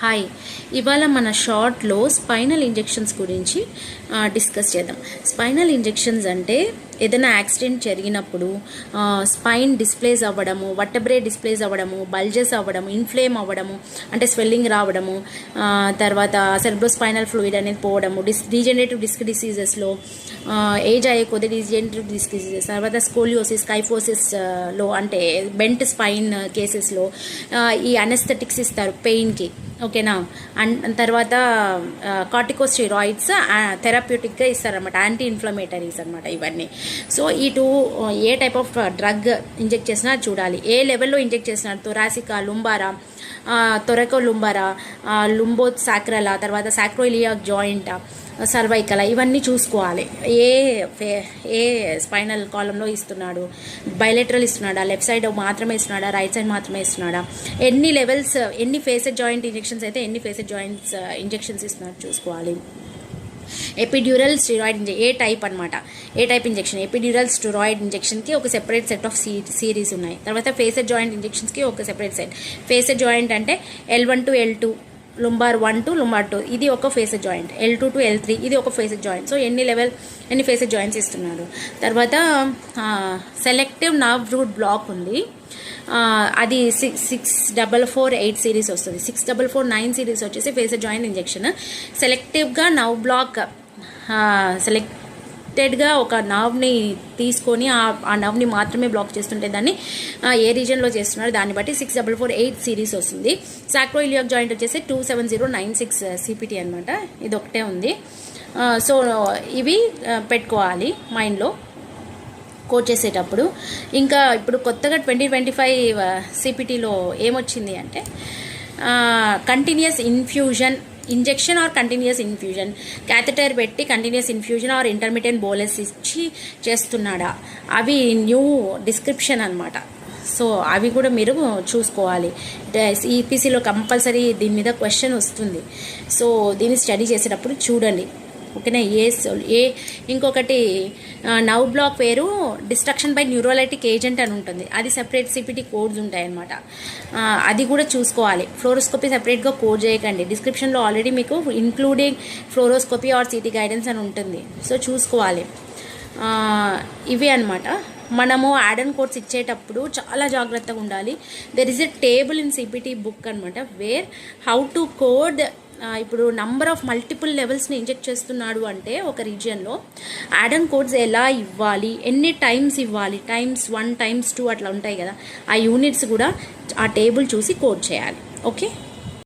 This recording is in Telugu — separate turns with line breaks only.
హాయ్, ఇవాళ మన షార్ట్లో స్పైనల్ ఇంజెక్షన్స్ గురించి డిస్కస్ చేద్దాం. స్పైనల్ ఇంజెక్షన్స్ అంటే ఏదైనా యాక్సిడెంట్ జరిగినప్పుడు స్పైన్ డిస్ప్లేస్ అవ్వడము, వర్టెబ్రే డిస్ప్లేస్ అవ్వడము, బల్జెస్ అవ్వడము, ఇన్ఫ్లేమ్ అవ్వడము అంటే స్వెల్లింగ్ రావడము, తర్వాత సెరెబ్రోస్పైనల్ ఫ్లూయిడ్ అనేది పోవడము, డీజనరేటివ్ డిస్క్ డిసీజెస్లో ఏజ్ అయ్యే కొద్ది డీజనరేటివ్ డిస్క్ డిసీజెస్, తర్వాత స్కోలియోసిస్, కైఫోసిస్లో అంటే బెంట్ స్పైన్ కేసెస్లో ఈ అనెస్థెటిక్స్ ఇస్తారు పెయిన్కి, ఓకేనా. అండ్ తర్వాత కార్టికోస్టెరాయిడ్స్ థెరప్యూటిక్గా ఇస్తారనమాట, యాంటీ ఇన్ఫ్లమేటరీస్ అనమాట ఇవన్నీ. So A type of drug inject చేసినా చూడాలి, ఏ లెవెల్లో ఇంజెక్ట్ చేసినారు, థొరాసికా, లుంబారా, థొరకో లుంబారా, లుంబో సాక్రలా, తర్వాత సాక్రోయిలియాక్ జాయింట్, సర్వైకల, ఇవన్నీ చూసుకోవాలి. ఏ స్పైనల్ కాలంలో ఇస్తున్నాడు, బైలేటరల్ ఇస్తున్నాడా, లెఫ్ట్ సైడ్ మాత్రమే ఇస్తున్నాడా, రైట్ సైడ్ మాత్రమే ఇస్తున్నాడా, ఎన్ని లెవెల్స్, ఎన్ని ఫేసెడ్ జాయింట్ ఇంజెక్షన్స్ అయితే ఎన్ని ఫేసెడ్ జాయింట్స్ ఇంజెక్షన్స్ ఇస్తున్నాడు చూసుకోవాలి. ఎపిడ్యూరల్ స్టెరాయిడ్ ఏ టైప్ అనమాట, ఏ టైప్ ఇంజెక్షన్, ఎపిడ్యూరల్ స్టెరాయిడ్ ఇంజెక్షన్కి ఒక సెపరేట్ సెట్ ఆఫ్ సిరీస్ ఉన్నాయి. తర్వాత ఫేసెడ్ జాయింట్ ఇంజెక్షన్స్కి ఒక సెపరేట్ సెట్. ఫేసెడ్ జాయింట్ అంటే L1 to L2, lumbar 1 to lumbar 2, ఇది ఒక facet joint. L2 to L3, ఇది ఒక ఫేసెడ్ జాయింట్. సో ఎన్ని ఫేసెడ్ జాయింట్స్ ఇస్తున్నారు. తర్వాత సెలెక్టివ్ నర్వ్ రూట్ బ్లాక్ ఉంది, అది 6448 సిరీస్ వస్తుంది. 6449 సిరీస్ వచ్చేసి ఫేసెడ్ జాయింట్ ఇంజెక్షన్. సెలెక్టివ్గా నర్వ్ బ్లాక్, సెలెక్టెడ్గా ఒక నర్వ్ని తీసుకొని ఆ నర్వ్ని మాత్రమే బ్లాక్ చేస్తుంటే దాన్ని ఏ రీజన్లో చేస్తున్నారు దాన్ని బట్టి 6448 సిరీస్ వస్తుంది. సాక్రోయిలియాక్ జాయింట్ వచ్చేసి 27096 CPT అనమాట, ఇది ఒకటే ఉంది. సో ఇవి పెట్టుకోవాలి మైండ్లో కోట్ చేసేటప్పుడు. ఇంకా ఇప్పుడు కొత్తగా 2025 CPTలో ఏమొచ్చింది అంటే continuous infusion injection or continuous infusion, catheter పెట్టి continuous infusion or intermediate bolus ఇచ్చి చేస్తున్నాడా, అవి న్యూ డిస్క్రిప్షన్ అనమాట. సో అవి కూడా మీరు చూసుకోవాలి. ఈపీసీలో కంపల్సరీ దీని మీద క్వశ్చన్ వస్తుంది. సో దీన్ని స్టడీ చేసేటప్పుడు చూడండి, ఓకేనా. ఇంకొకటి నర్వ్ బ్లాక్ పేరు డిస్ట్రక్షన్ బై న్యూరోలైటిక్ ఏజెంట్ అని ఉంటుంది, అది సెపరేట్ CPT కోడ్స్ ఉంటాయన్నమాట, అది కూడా చూసుకోవాలి. ఫ్లోరోస్కోపీ సెపరేట్గా కోడ్ చేయకండి, డిస్క్రిప్షన్లో ఆల్రెడీ మీకు including fluoroscopy or CT guidance అని ఉంటుంది. సో చూసుకోవాలి. ఇవి అనమాట. మనము యాడ్ అండ్ కోడ్స్ ఇచ్చేటప్పుడు చాలా జాగ్రత్తగా ఉండాలి. There is a table in CPT book అనమాట, వేర్ హౌ టు కోడ్. ఇప్పుడు నంబర్ ఆఫ్ మల్టిపుల్ లెవెల్స్ని ఇంజెక్ట్ చేస్తున్నాడు అంటే ఒక రీజియన్లో యాడ్ అండ్ కోడ్స్ ఎలా ఇవ్వాలి, ఎన్ని టైమ్స్ ఇవ్వాలి, times1 times2 అట్లా ఉంటాయి కదా, ఆ యూనిట్స్ కూడా ఆ టేబుల్ చూసి కోడ్ చేయాలి. ఓకే.